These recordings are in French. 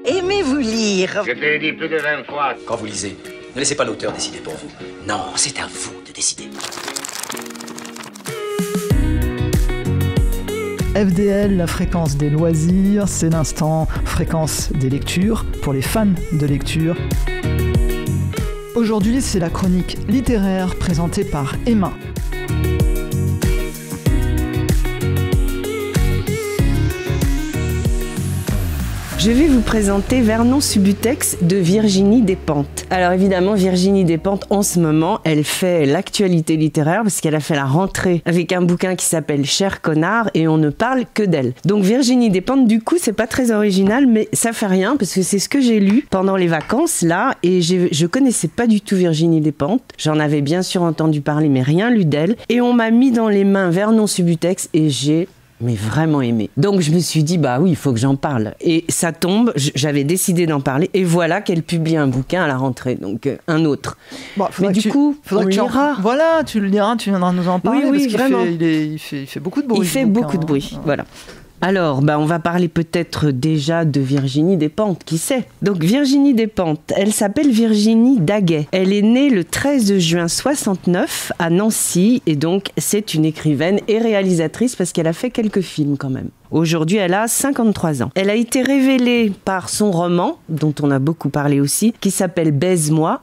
Aimez-vous lire? Je te l'ai dit plus de 20 fois. Quand vous lisez, ne laissez pas l'auteur décider pour vous. Non, c'est à vous de décider. FDL, la fréquence des loisirs, c'est l'instant fréquence des lectures pour les fans de lecture. Aujourd'hui, c'est la chronique littéraire présentée par Emma. Je vais vous présenter Vernon Subutex de Virginie Despentes. Alors évidemment, Virginie Despentes, en ce moment, elle fait l'actualité littéraire parce qu'elle a fait la rentrée avec un bouquin qui s'appelle Cher connard et on ne parle que d'elle. Donc Virginie Despentes, du coup, c'est pas très original, mais ça fait rien parce que c'est ce que j'ai lu pendant les vacances, là, et je connaissais pas du tout Virginie Despentes. J'en avais bien sûr entendu parler, mais rien lu d'elle. Et on m'a mis dans les mains Vernon Subutex et j'ai vraiment aimé. Donc je me suis dit, bah oui, il faut que j'en parle. Et ça tombe, j'avais décidé d'en parler, et voilà qu'elle publie un bouquin à la rentrée, donc un autre. Bon, mais du coup, on le lira. Voilà, tu le liras, tu viendras nous en parler, oui, parce vraiment. Il fait beaucoup de bruit. Il fait beaucoup de bruit, voilà. Alors, on va parler peut-être déjà de Virginie Despentes, qui sait. Donc Virginie Despentes, elle s'appelle Virginie Daguet. Elle est née le 13 juin 69 à Nancy, et donc c'est une écrivaine et réalisatrice parce qu'elle a fait quelques films quand même. Aujourd'hui, elle a 53 ans. Elle a été révélée par son roman, dont on a beaucoup parlé aussi, qui s'appelle Baise-moi,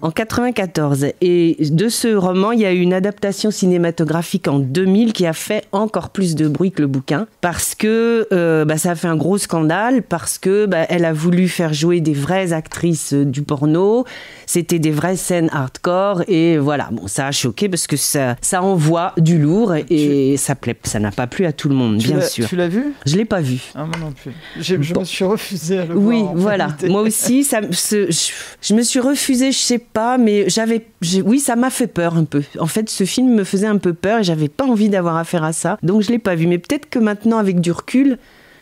en 94. Et de ce roman, il y a eu une adaptation cinématographique en 2000 qui a fait encore plus de bruit que le bouquin, parce que ça a fait un gros scandale, parce que elle a voulu faire jouer des vraies actrices du porno, c'était des vraies scènes hardcore, et voilà, bon, ça a choqué parce que ça envoie du lourd, et ça n'a pas plu à tout le monde, bien sûr. Tu l'as vu ? Je l'ai pas vu. Ah, moi non plus. Je me suis refusée à le voir. Oui, voilà. Moi aussi, je me suis refusée, je sais pas, mais oui, ça m'a fait peur un peu. En fait, ce film me faisait un peu peur et j'avais pas envie d'avoir affaire à ça. Donc, je l'ai pas vu. Mais peut-être que maintenant, avec du recul,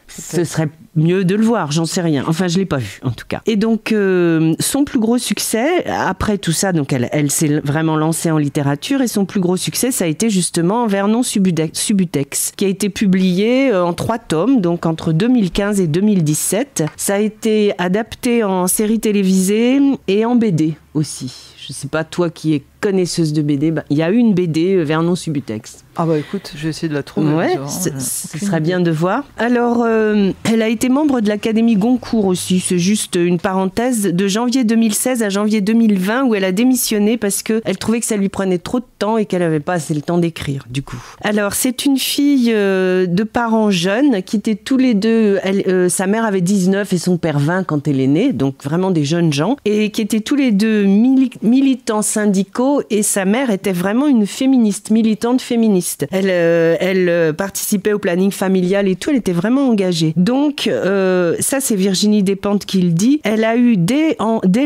ce serait mieux de le voir, j'en sais rien. Enfin, je l'ai pas vu, en tout cas. Et donc, son plus gros succès, après tout ça, donc elle s'est vraiment lancée en littérature, et son plus gros succès, ça a été justement Vernon Subutex, qui a été publié en 3 tomes, donc entre 2015 et 2017. Ça a été adapté en série télévisée et en BD aussi. Je sais pas, toi qui es connaisseuse de BD, il y a eu une BD Vernon Subutex. Ah bah écoute, je vais essayer de la trouver. Ouais, ce serait bien de voir. Alors, elle a été membre de l'Académie Goncourt aussi, c'est juste une parenthèse, de janvier 2016 à janvier 2020, où elle a démissionné parce qu'elle trouvait que ça lui prenait trop de temps et qu'elle n'avait pas assez le temps d'écrire, du coup. Alors, c'est une fille de parents jeunes qui étaient tous les deux, sa mère avait 19 et son père 20 quand elle est née, donc vraiment des jeunes gens, et qui étaient tous les deux militants syndicaux, et sa mère était vraiment une féministe, militante féministe. Elle participait au planning familial et tout, elle était vraiment engagée. Donc, ça c'est Virginie Despentes qui le dit, elle a eu dès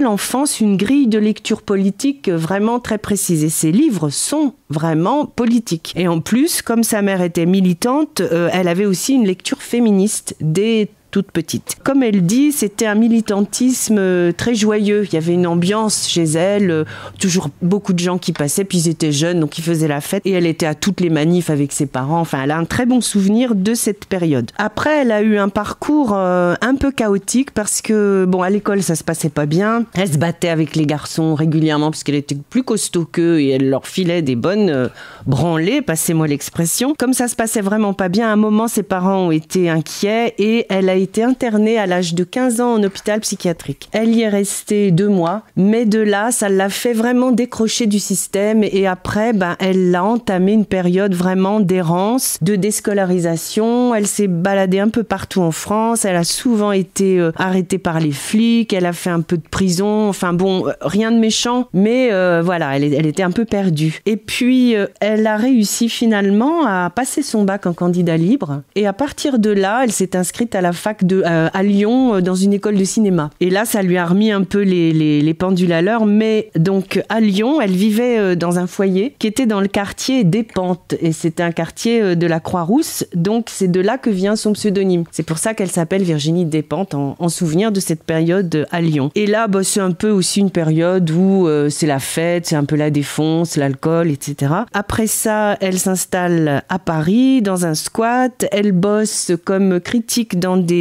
l'enfance une grille de lecture politique vraiment très précise, et ses livres sont vraiment politiques. Et en plus, comme sa mère était militante, elle avait aussi une lecture féministe dès toute petite. Comme elle dit, c'était un militantisme très joyeux. Il y avait une ambiance chez elle, toujours beaucoup de gens qui passaient, puis ils étaient jeunes, donc ils faisaient la fête, et elle était à toutes les manifs avec ses parents. Enfin, elle a un très bon souvenir de cette période. Après, elle a eu un parcours un peu chaotique, parce que, à l'école, ça se passait pas bien. Elle se battait avec les garçons régulièrement, parce qu'elle était plus costaud qu'eux, et elle leur filait des bonnes branlées, passez-moi l'expression. Comme ça se passait vraiment pas bien, à un moment, ses parents ont été inquiets, et elle a été internée à l'âge de 15 ans en hôpital psychiatrique. Elle y est restée 2 mois, mais de là, ça l'a fait vraiment décrocher du système, et après, elle a entamé une période vraiment d'errance, de déscolarisation. Elle s'est baladée un peu partout en France, elle a souvent été arrêtée par les flics, elle a fait un peu de prison, enfin rien de méchant, mais voilà, elle était un peu perdue. Et puis, elle a réussi finalement à passer son bac en candidat libre, et à partir de là, elle s'est inscrite à la fac à Lyon, dans une école de cinéma. Et là, ça lui a remis un peu les pendules à l'heure, mais donc à Lyon, elle vivait dans un foyer qui était dans le quartier Despentes, et c'était un quartier de la Croix-Rousse, donc c'est de là que vient son pseudonyme. C'est pour ça qu'elle s'appelle Virginie Despentes, en souvenir de cette période à Lyon. Et là, c'est un peu aussi une période où c'est la fête, c'est un peu la défonce, l'alcool, etc. Après ça, elle s'installe à Paris, dans un squat, elle bosse comme critique dans des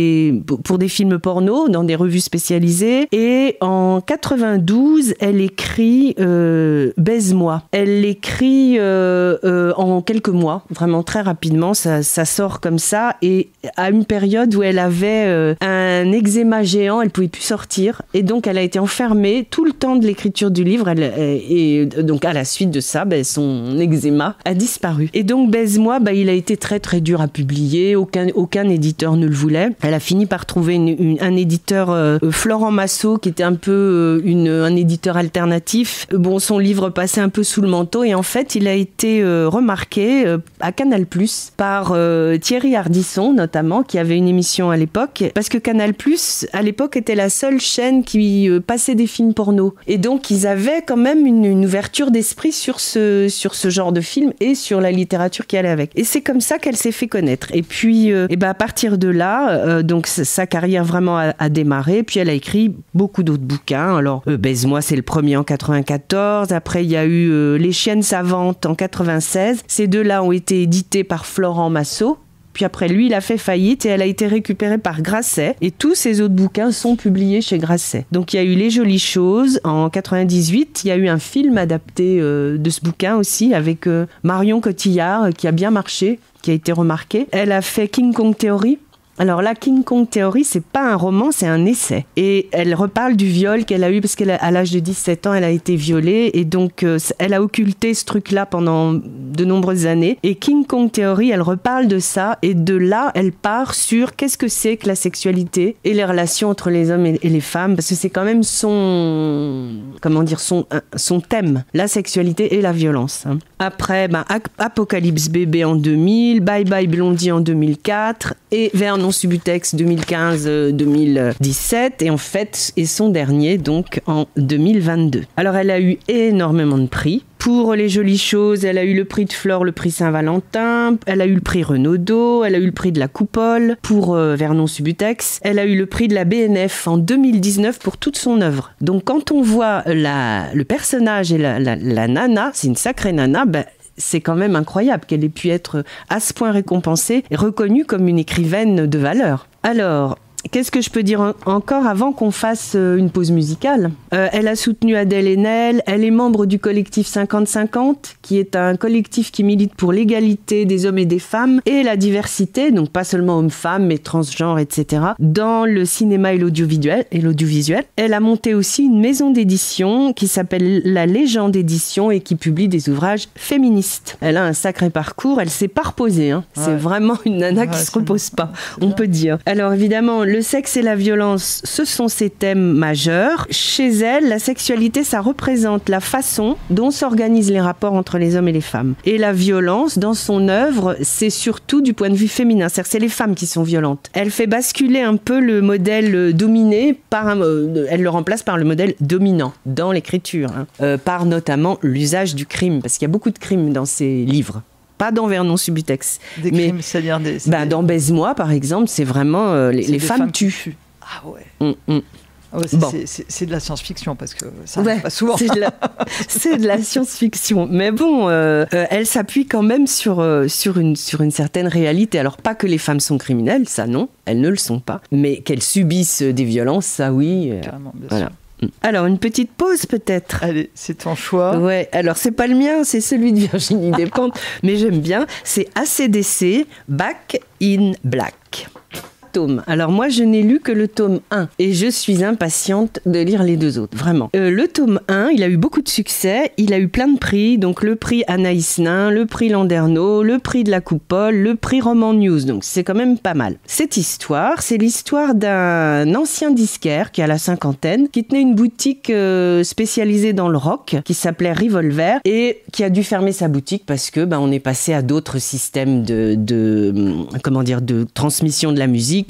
pour des films porno dans des revues spécialisées. Et en 92, elle écrit Baise-moi. Elle l'écrit en quelques mois, vraiment très rapidement. Ça sort comme ça. Et à une période où elle avait un eczéma géant, elle pouvait plus sortir. Et donc, elle a été enfermée tout le temps de l'écriture du livre. Et donc, à la suite de ça, son eczéma a disparu. Et donc, Baise-moi, il a été très, très dur à publier. Aucun éditeur ne le voulait. Elle a fini par trouver un éditeur, Florent Massot, qui était un peu un éditeur alternatif. Bon, son livre passait un peu sous le manteau. Et en fait, il a été remarqué à Canal+, par Thierry Ardisson, notamment, qui avait une émission à l'époque. Parce que Canal+, à l'époque, était la seule chaîne qui passait des films porno. Et donc, ils avaient quand même une ouverture d'esprit sur ce genre de film et sur la littérature qui allait avec. Et c'est comme ça qu'elle s'est fait connaître. Et puis, à partir de là, donc sa carrière vraiment a démarré. Puis elle a écrit beaucoup d'autres bouquins. Alors, Baise-moi, c'est le premier en 94. Après, il y a eu Les Chiennes savantes en 96. Ces deux-là ont été édités par Florent Massot. Puis après, lui, il a fait faillite et elle a été récupérée par Grasset. Et tous ces autres bouquins sont publiés chez Grasset. Donc, il y a eu Les Jolies choses en 98. Il y a eu un film adapté de ce bouquin aussi avec Marion Cotillard qui a bien marché, qui a été remarqué. Elle a fait King Kong Theory. Alors là, King Kong Theory, c'est pas un roman, c'est un essai. Et elle reparle du viol qu'elle a eu, parce qu'à l'âge de 17 ans, elle a été violée. Et donc, elle a occulté ce truc-là pendant de nombreuses années. Et King Kong Theory, elle reparle de ça. Et de là, elle part sur qu'est-ce que c'est que la sexualité et les relations entre les hommes et les femmes. Parce que c'est quand même son thème, la sexualité et la violence. Après, Apocalypse bébé en 2000, Bye Bye Blondie en 2004 et Vernon Subutex 2015-2017 et en fait, et son dernier donc en 2022. Alors elle a eu énormément de prix. Pour Les Jolies choses, elle a eu le prix de Flore, le prix Saint-Valentin, elle a eu le prix Renaudot, elle a eu le prix de la Coupole pour Vernon Subutex, elle a eu le prix de la BNF en 2019 pour toute son œuvre. Donc quand on voit le personnage et la nana, c'est une sacrée nana, c'est quand même incroyable qu'elle ait pu être à ce point récompensée et reconnue comme une écrivaine de valeur. Alors, qu'est-ce que je peux dire encore avant qu'on fasse une pause musicale ? Elle a soutenu Adèle Haenel, elle est membre du collectif 50-50, qui est un collectif qui milite pour l'égalité des hommes et des femmes et la diversité, donc pas seulement hommes-femmes, mais transgenres, etc., dans le cinéma et l'audiovisuel. Elle a monté aussi une maison d'édition qui s'appelle La Légende Édition et qui publie des ouvrages féministes. Elle a un sacré parcours, elle s'est pas reposée, hein. Ouais. C'est vraiment une nana qui se repose pas, on peut dire. Alors évidemment, le sexe et la violence, ce sont ses thèmes majeurs. Chez elle, la sexualité, ça représente la façon dont s'organisent les rapports entre les hommes et les femmes. Et la violence, dans son œuvre, c'est surtout du point de vue féminin. C'est-à-dire que c'est les femmes qui sont violentes. Elle fait basculer un peu le modèle dominé elle le remplace par le modèle dominant dans l'écriture, par notamment l'usage du crime, parce qu'il y a beaucoup de crimes dans ses livres. Pas dans Vernon Subutex. Des crimes, c'est-à-dire dans Baise-moi, par exemple, c'est vraiment les femmes tuent. Ah ouais. Ouais, c'est de la science-fiction, parce que ça arrive pas souvent. C'est de la science-fiction. Mais bon, elle s'appuie quand même sur une certaine réalité. Alors, pas que les femmes sont criminelles, ça non, elles ne le sont pas. Mais qu'elles subissent des violences, ça oui. Carrément, bien voilà. sûr. Alors, une petite pause peut-être. Allez, c'est ton choix. Ouais, alors c'est pas le mien, c'est celui de Virginie Despentes, mais j'aime bien. C'est AC/DC, Back in Black. Tome. Alors moi, je n'ai lu que le tome 1 et je suis impatiente de lire les deux autres, vraiment. Le tome 1, il a eu beaucoup de succès, il a eu plein de prix, donc le prix Anaïs Nin, le prix Landerneau, le prix de la Coupole, le prix Roman News, donc c'est quand même pas mal. Cette histoire, c'est l'histoire d'un ancien disquaire qui a la cinquantaine, qui tenait une boutique spécialisée dans le rock, qui s'appelait Revolver, et qui a dû fermer sa boutique parce que on est passé à d'autres systèmes de transmission de la musique.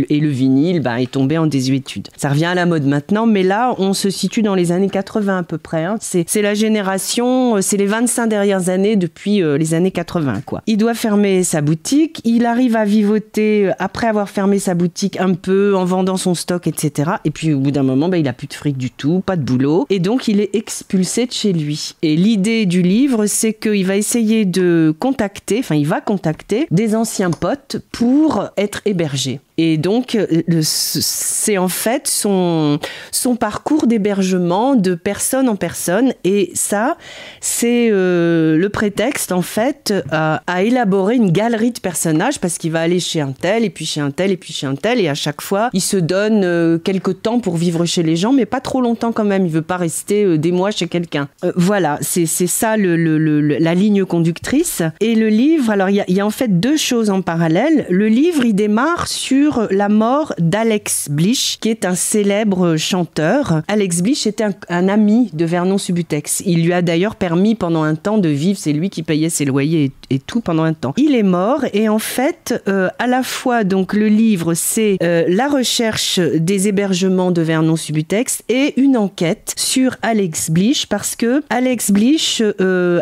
Et le vinyle est tombé en désuétude. Ça revient à la mode maintenant, mais là, on se situe dans les années 80 à peu près. Hein. C'est la génération, c'est les 25 dernières années depuis les années 80, quoi. Il doit fermer sa boutique, il arrive à vivoter après avoir fermé sa boutique un peu en vendant son stock, etc. Et puis au bout d'un moment, il a plus de fric du tout, pas de boulot, et donc il est expulsé de chez lui. Et l'idée du livre, c'est qu'il va essayer il va contacter des anciens potes pour être hébergé. Et donc, c'est en fait son parcours d'hébergement de personne en personne. Et ça, c'est le prétexte, en fait, à élaborer une galerie de personnages, parce qu'il va aller chez un tel, et puis chez un tel, et puis chez un tel. Et à chaque fois, il se donne quelques temps pour vivre chez les gens, mais pas trop longtemps quand même. Il veut pas rester des mois chez quelqu'un. Voilà, c'est ça la ligne conductrice. Et le livre, alors il y a en fait deux choses en parallèle. Le livre, il démarre sur la mort d'Alex Blish, qui est un célèbre chanteur. Alex Blish était un ami de Vernon Subutex. Il lui a d'ailleurs permis pendant un temps de vivre. C'est lui qui payait ses loyers et tout pendant un temps. Il est mort et en fait, à la fois, donc le livre, c'est la recherche des hébergements de Vernon Subutex et une enquête sur Alex Blish, parce que Alex Blish,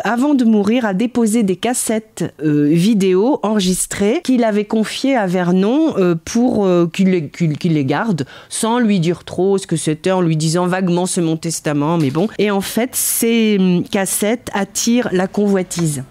avant de mourir, a déposé des cassettes vidéo enregistrées qu'il avait confiées à Vernon pour qu'il les garde, sans lui dire trop ce que c'était, en lui disant vaguement c'est mon testament, mais bon. Et en fait, ces cassettes attirent la convoitise.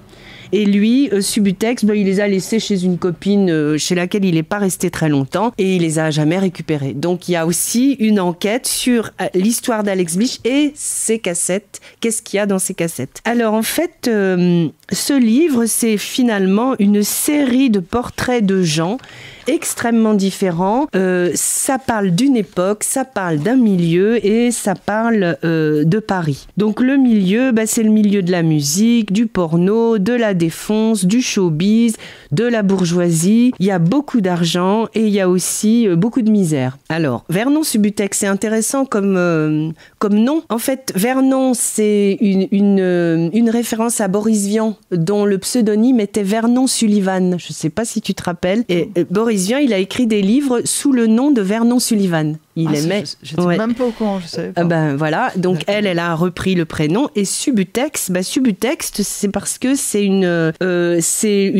Et lui, Subutex, il les a laissés chez une copine chez laquelle il n'est pas resté très longtemps et il les a jamais récupérés. Donc il y a aussi une enquête sur l'histoire d'Alex Blish et ses cassettes. Qu'est-ce qu'il y a dans ces cassettes? Alors en fait, ce livre, c'est finalement une série de portraits de gens extrêmement différents. Ça parle d'une époque, ça parle d'un milieu et ça parle de Paris. Donc le milieu, c'est le milieu de la musique, du porno, de la défonce, du showbiz, de la bourgeoisie. Il y a beaucoup d'argent et il y a aussi beaucoup de misère. Alors, Vernon Subutex, c'est intéressant comme nom. En fait, Vernon, c'est une référence à Boris Vian, dont le pseudonyme était Vernon Sullivan. Je ne sais pas si tu te rappelles. Et Boris Vian, il a écrit des livres sous le nom de Vernon Sullivan. Il aimait. J'étais même pas au courant, je savais pas. Voilà, donc elle a repris le prénom. Et Subutex, Subutex, c'est parce que c'est une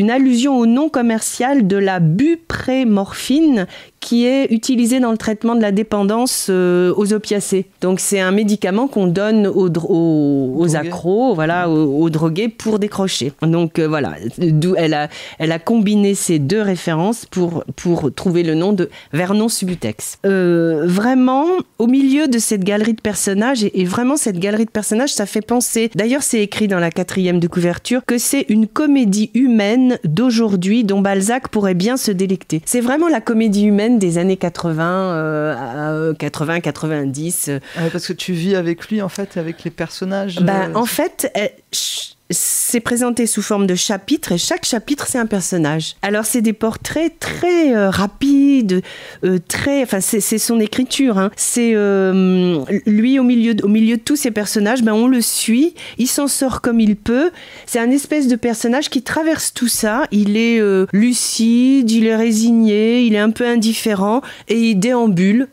allusion au nom commercial de la buprémorphine qui est utilisée dans le traitement de la dépendance aux opiacés. Donc c'est un médicament qu'on donne aux accros, voilà, aux drogués pour décrocher. Donc voilà, d'où elle a combiné ces deux références pour trouver le nom de Vernon Subutex. Vraiment, au milieu de cette galerie de personnages, et vraiment cette galerie de personnages, ça fait penser, d'ailleurs c'est écrit dans la 4e de couverture, que c'est une comédie humaine d'aujourd'hui dont Balzac pourrait bien se délecter. C'est vraiment la comédie humaine des années 80-90. Parce que tu vis avec lui, en fait, avec les personnages. En fait, c'est présenté sous forme de chapitres et chaque chapitre c'est un personnage. Alors c'est des portraits très rapides, c'est son écriture. Hein. C'est lui au milieu de tous ces personnages, on le suit, il s'en sort comme il peut. C'est un espèce de personnage qui traverse tout ça. Il est lucide, il est résigné, il est un peu indifférent et il déambule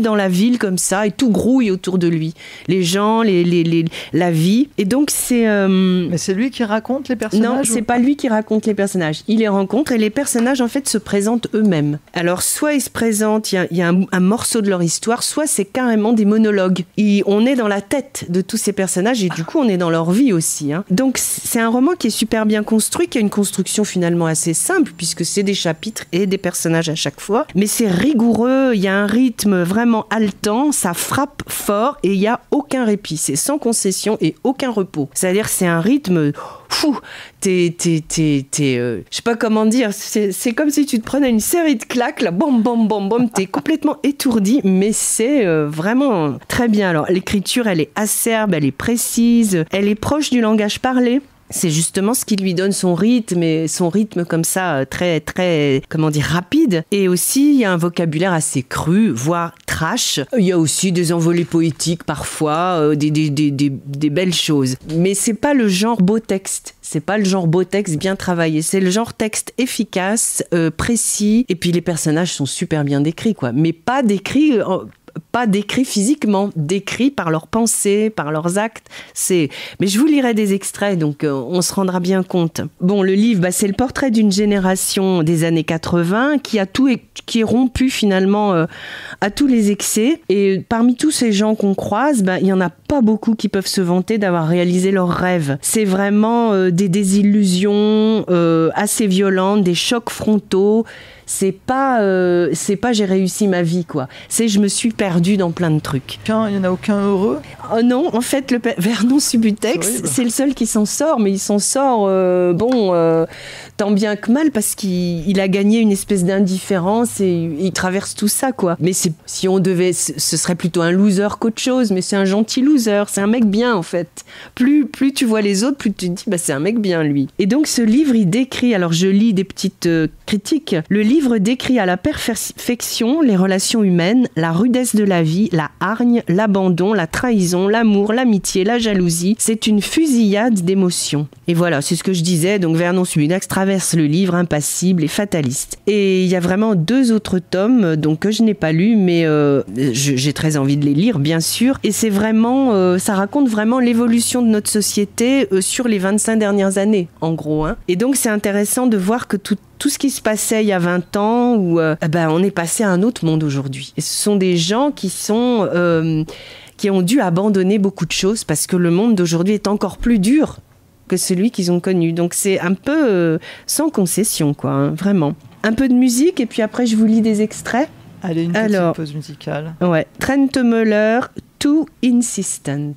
dans la ville comme ça et tout grouille autour de lui. Les gens, la vie. Et donc c'est Mais c'est lui qui raconte les personnages? Non, c'est pas lui qui raconte les personnages. Il les rencontre et les personnages, en fait, se présentent eux-mêmes. Alors, soit ils se présentent, il y a un morceau de leur histoire, soit c'est carrément des monologues. On est dans la tête de tous ces personnages et du coup, on est dans leur vie aussi. Hein. Donc, c'est un roman qui est super bien construit, qui a une construction finalement assez simple, puisque c'est des chapitres et des personnages à chaque fois. Mais c'est rigoureux, il y a un rythme vraiment haletant, ça frappe fort et il n'y a aucun répit. C'est sans concession et aucun repos. C'est-à-dire, c'est un rythme fou, je sais pas comment dire, c'est comme si tu te prenais une série de claques, là, bam, bam, bam, bam, t'es complètement étourdi, mais c'est vraiment très bien. Alors, l'écriture, elle est acerbe, elle est précise, elle est proche du langage parlé. C'est justement ce qui lui donne son rythme, et son rythme comme ça, très, très, rapide. Et aussi, il y a un vocabulaire assez cru, voire trash. Il y a aussi des envolées poétiques parfois, des belles choses. Mais c'est pas le genre beau texte. C'est pas le genre beau texte bien travaillé. C'est le genre texte efficace, précis. Et puis les personnages sont super bien décrits, quoi. Mais pas décrits physiquement, décrits par leurs pensées, par leurs actes. Mais je vous lirai des extraits, donc on se rendra bien compte. Bon, le livre, c'est le portrait d'une génération des années 80 qui est rompu finalement à tous les excès. Et parmi tous ces gens qu'on croise, il n'y en a pas beaucoup qui peuvent se vanter d'avoir réalisé leurs rêves. C'est vraiment des désillusions assez violentes, des chocs frontaux. c'est pas j'ai réussi ma vie, quoi. C'est je me suis perdue dans plein de trucs. Il n'y en a aucun heureux? Oh non, en fait, le Vernon Subutex, c'est le seul qui s'en sort, mais il s'en sort, tant bien que mal, parce qu'il a gagné une espèce d'indifférence et il traverse tout ça, quoi. Mais si on devait, ce serait plutôt un loser qu'autre chose, mais c'est un gentil loser, c'est un mec bien, en fait. Plus tu vois les autres, plus tu te dis, c'est un mec bien, lui. Et donc, ce livre, il décrit, alors je lis des petites critiques, le livre décrit à la perfection les relations humaines, la rudesse de la vie, la hargne, l'abandon, la trahison, l'amour, l'amitié, la jalousie. C'est une fusillade d'émotions. Et voilà, c'est ce que je disais. Donc Vernon Subutex traverse le livre impassible et fataliste. Et il y a vraiment 2 autres tomes donc, que je n'ai pas lus, mais j'ai très envie de les lire, bien sûr. Et c'est vraiment, ça raconte vraiment l'évolution de notre société sur les 25 dernières années, en gros. Hein. Et donc c'est intéressant de voir que tout ce qui se passait il y a 20 ans, où on est passé à un autre monde aujourd'hui. Et ce sont des gens qui ont dû abandonner beaucoup de choses parce que le monde d'aujourd'hui est encore plus dur que celui qu'ils ont connu. Donc c'est un peu sans concession, quoi, hein, vraiment. Un peu de musique et puis après je vous lis des extraits. Allez, une petite pause musicale. Ouais, Trent Müller, Too Insistent.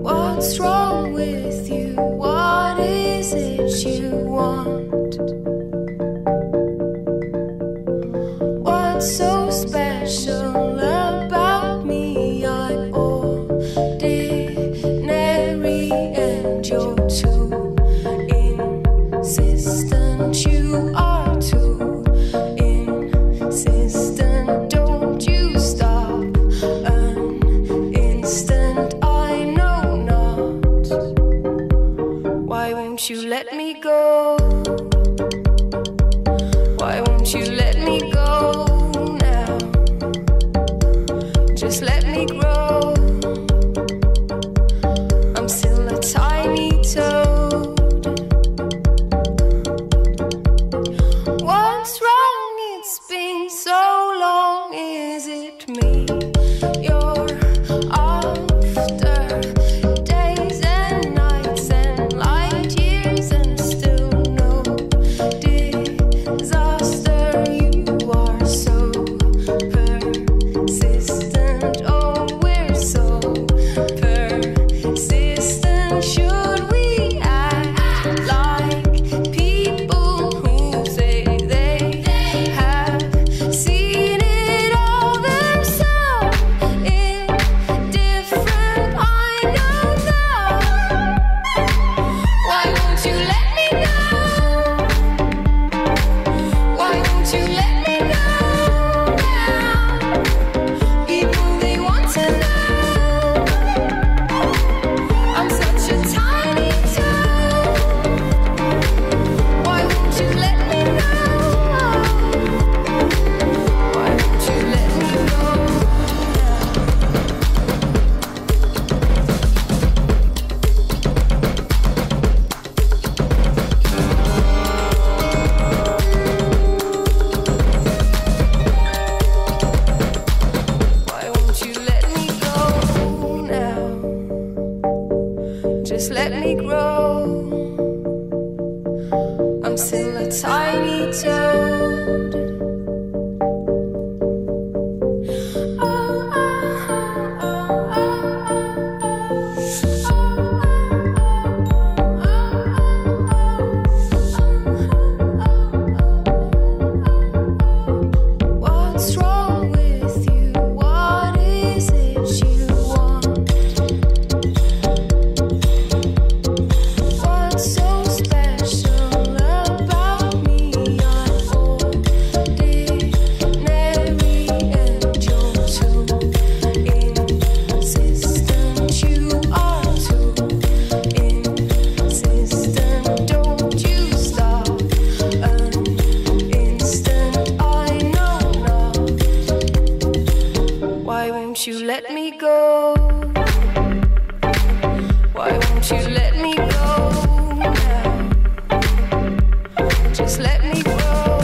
What's wrong with you? What is it you want? What's so special about me? I'm ordinary and you're too insistent. You are too insistent. Don't you stop an instant. I know not. Why won't you let me go? Why won't you let me go now? Just let me grow. I'm still a tiny toad. What's wrong? It's been so long. Is it me you're after? Days and nights and light years and still no disaster. You are so persistent. Oh, we're so persistent. Should we act like people who say they have seen it all themselves? Indifferent, I know now. Why won't you let me know? Why won't you let me know now? People, they want to know. I'm such a tiny toad. Why won't you let me know? Why won't you let me know Why won't you let me go now? Just let me grow. I'm still a tiny toad. What's wrong with you? What is it you want? What's so special about me? I'm ordinary and you're too insistent. You are too insistent. Don't you stop an instant. I know not. Why won't you let me go? Why won't you let me go now? Just let me grow.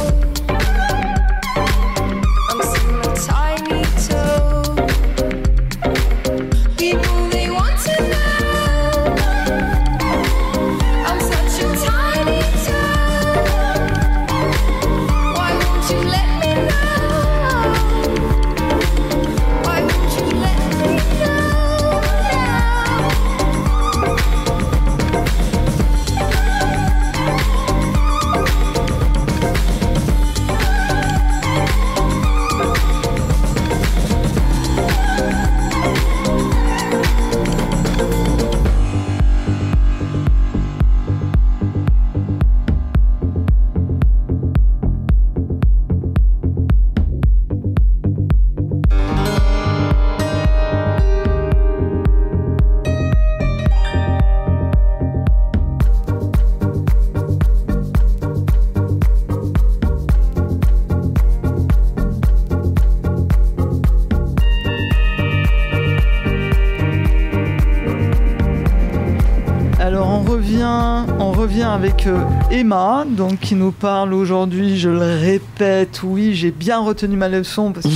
revient avec Emma, donc, qui nous parle aujourd'hui, je le répète, oui, j'ai bien retenu ma leçon parce que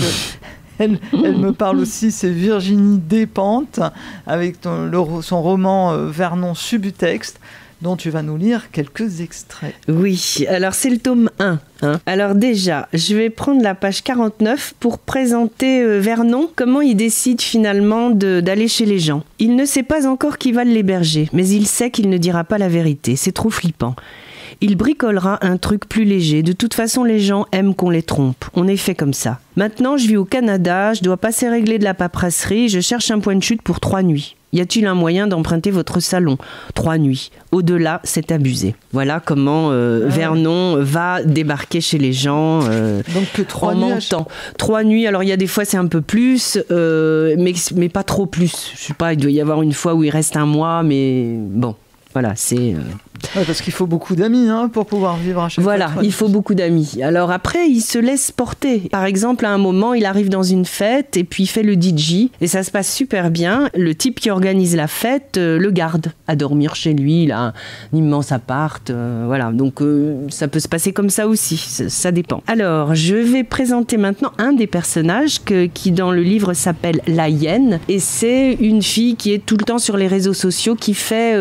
elle me parle aussi, c'est Virginie Despentes, avec son roman Vernon Subutex, dont tu vas nous lire quelques extraits. Oui, alors c'est le tome 1. Alors déjà, je vais prendre la page 49 pour présenter Vernon, comment il décide finalement d'aller chez les gens. Il ne sait pas encore qui va l'héberger, mais il sait qu'il ne dira pas la vérité, c'est trop flippant. Il bricolera un truc plus léger, de toute façon les gens aiment qu'on les trompe, on est fait comme ça. Maintenant je vis au Canada, je dois passer régler de la paperasserie, je cherche un point de chute pour 3 nuits. Y a-t-il un moyen d'emprunter votre salon ? 3 nuits. Au-delà, c'est abusé. Voilà comment Vernon va débarquer chez les gens Donc que 3 en nuits. montant. 3 nuits, alors il y a des fois c'est un peu plus, mais pas trop plus. Je sais pas, il doit y avoir une fois où il reste 1 mois, mais bon, voilà, c'est... Ouais, parce qu'il faut beaucoup d'amis pour pouvoir vivre à chaque Voilà, fois. il faut beaucoup d'amis. Alors après, il se laisse porter. Par exemple, à un moment, il arrive dans une fête et puis il fait le DJ et ça se passe super bien. Le type qui organise la fête le garde à dormir chez lui. Il a un immense appart. Voilà, donc ça peut se passer comme ça aussi. Ça dépend. Alors, je vais présenter maintenant un des personnages qui dans le livre s'appelle La Hyène et c'est une fille qui est tout le temps sur les réseaux sociaux qui fait,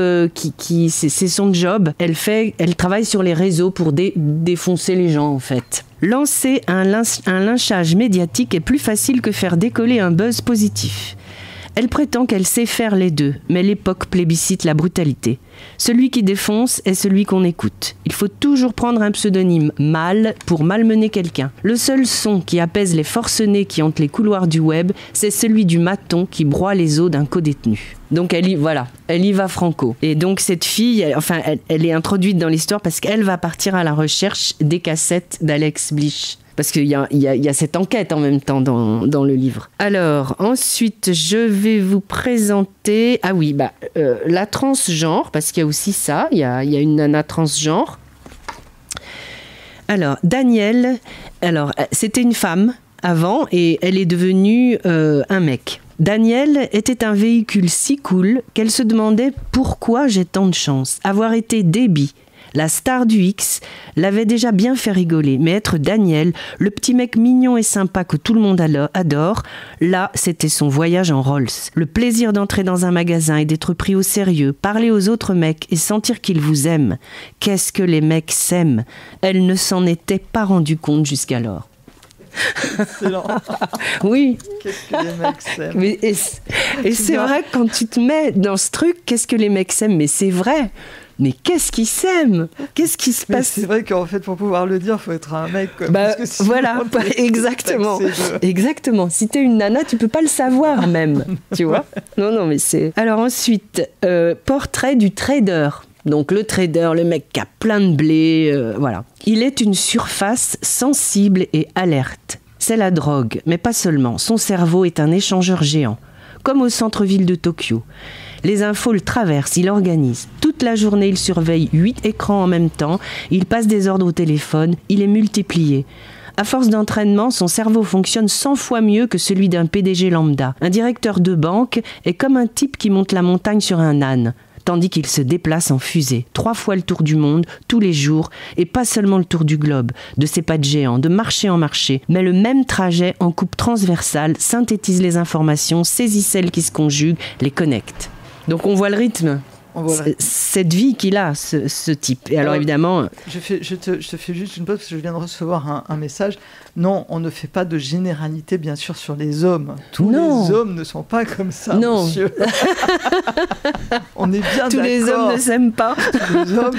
c'est son job. Elle travaille sur les réseaux pour défoncer les gens en fait. Lancer un lynchage médiatique est plus facile que faire décoller un buzz positif. Elle prétend qu'elle sait faire les deux, mais l'époque plébiscite la brutalité. Celui qui défonce est celui qu'on écoute. Il faut toujours prendre un pseudonyme mâle pour malmener quelqu'un. Le seul son qui apaise les forcenés qui hantent les couloirs du web, c'est celui du maton qui broie les os d'un codétenu. Donc elle y va franco. Et donc cette fille, elle est introduite dans l'histoire parce qu'elle va partir à la recherche des cassettes d'Alex Blich. Parce qu'il y a cette enquête en même temps dans le livre. Alors, ensuite, je vais vous présenter... la transgenre, parce qu'il y a aussi ça. Il y a une nana transgenre. Alors, Danielle, c'était une femme avant et elle est devenue un mec. Danielle était un véhicule si cool qu'elle se demandait pourquoi j'ai tant de chance. Avoir été Debbie, la star du X, l'avait déjà bien fait rigoler, mais être Daniel, le petit mec mignon et sympa que tout le monde adore, là, c'était son voyage en Rolls. Le plaisir d'entrer dans un magasin et d'être pris au sérieux, parler aux autres mecs et sentir qu'ils vous aiment. Qu'est-ce que les mecs s'aiment ? Elle ne s'en était pas rendue compte jusqu'alors. Excellent. Oui. Qu'est-ce que les mecs s'aiment. Mais, et c'est vrai que quand tu te mets dans ce truc, qu'est-ce que les mecs s'aiment ? Mais c'est vrai. Mais qu'est-ce qu'ils s'aiment ? Qu'est-ce qui se passe ? C'est vrai qu'en fait, pour pouvoir le dire, il faut être un mec. Parce que sinon, exactement. Exactement. Si t'es une nana, tu peux pas le savoir même. Tu vois ? Non, mais c'est... Alors ensuite, portrait du trader. Donc le trader, le mec qui a plein de blé, voilà. Il est une surface sensible et alerte. C'est la drogue, mais pas seulement. Son cerveau est un échangeur géant, comme au centre-ville de Tokyo. Les infos le traversent, il organise. Toute la journée, il surveille 8 écrans en même temps, il passe des ordres au téléphone, il est multiplié. À force d'entraînement, son cerveau fonctionne 100 fois mieux que celui d'un PDG lambda. Un directeur de banque est comme un type qui monte la montagne sur un âne, tandis qu'il se déplace en fusée, 3 fois le tour du monde, tous les jours, et pas seulement le tour du globe, de ses pas de géant, de marché en marché, mais le même trajet en coupe transversale, synthétise les informations, saisit celles qui se conjuguent, les connecte. Donc on voit le rythme. Cette vie qu'il a, ce type. Et alors évidemment... Je te fais juste une pause parce que je viens de recevoir un message. Non, on ne fait pas de généralité, bien sûr, sur les hommes. Tous les hommes ne sont pas comme ça, monsieur. On est bien d'accord. Tous les hommes ne s'aiment pas. Tous les hommes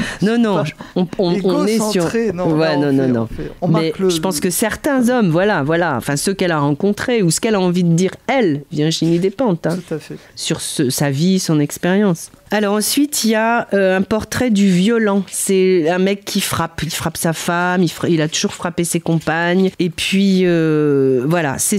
on est sur... Non. Mais je pense que certains hommes, voilà, enfin ceux qu'elle a rencontrés ou ce qu'elle a envie de dire, elle, Virginie Despentes, tout à fait. Sur sa vie, son expérience. Alors ensuite, il y a un portrait du violent. C'est un mec qui frappe. Il frappe sa femme, il a toujours frappé ses compagnes. Et puis, voilà, c'est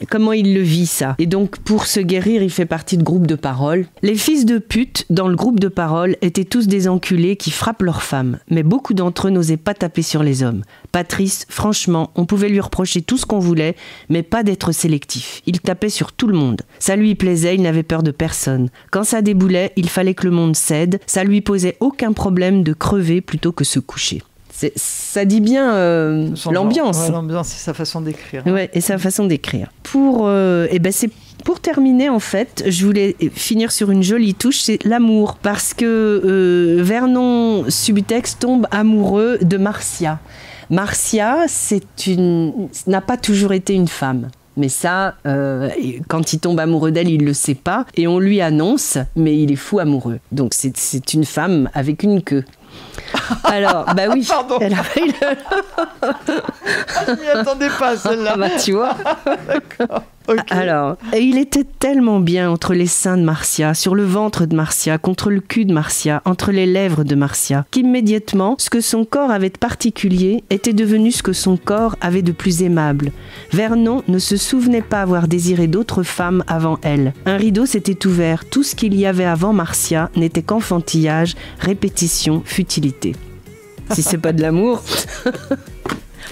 comment il le vit, ça. Et donc, pour se guérir, il fait partie de groupes de parole. Les fils de pute, dans le groupe de parole, étaient tous des enculés qui frappent leurs femmes. Mais beaucoup d'entre eux n'osaient pas taper sur les hommes. Patrice, franchement, on pouvait lui reprocher tout ce qu'on voulait, mais pas d'être sélectif. Il tapait sur tout le monde. Ça lui plaisait, il n'avait peur de personne. Quand ça déboulait, il fallait que le monde cède. Ça lui posait aucun problème de crever plutôt que se coucher. Ça dit bien l'ambiance. Ouais, l'ambiance et sa façon d'écrire. Ouais, et sa façon d'écrire. Pour terminer, en fait, je voulais finir sur une jolie touche, c'est l'amour. Parce que Vernon Subutex tombe amoureux de Marcia. Marcia, n'a pas toujours été une femme. Mais ça, quand il tombe amoureux d'elle, il ne le sait pas. Et on lui annonce, mais il est fou amoureux. Donc c'est une femme avec une queue. Alors, bah oui. Pardon. Je m'y attendais pas, celle-là. Bah, tu vois. D'accord. Okay. Alors, il était tellement bien entre les seins de Marcia, sur le ventre de Marcia, contre le cul de Marcia, entre les lèvres de Marcia, qu'immédiatement, ce que son corps avait de particulier était devenu ce que son corps avait de plus aimable. Vernon ne se souvenait pas avoir désiré d'autres femmes avant elle. Un rideau s'était ouvert. Tout ce qu'il y avait avant Marcia n'était qu'enfantillage, répétition, futilité. Si c'est pas de l'amour...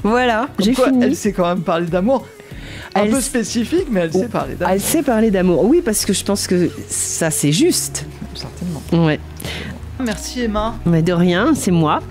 Voilà, j'ai fini. Elle sait quand même parler d'amour. Un peu spécifique, mais elle sait parler d'amour. Elle sait parler d'amour, oui, parce que je pense que ça, c'est juste. Certainement. Ouais. Merci Emma. Mais de rien, c'est moi.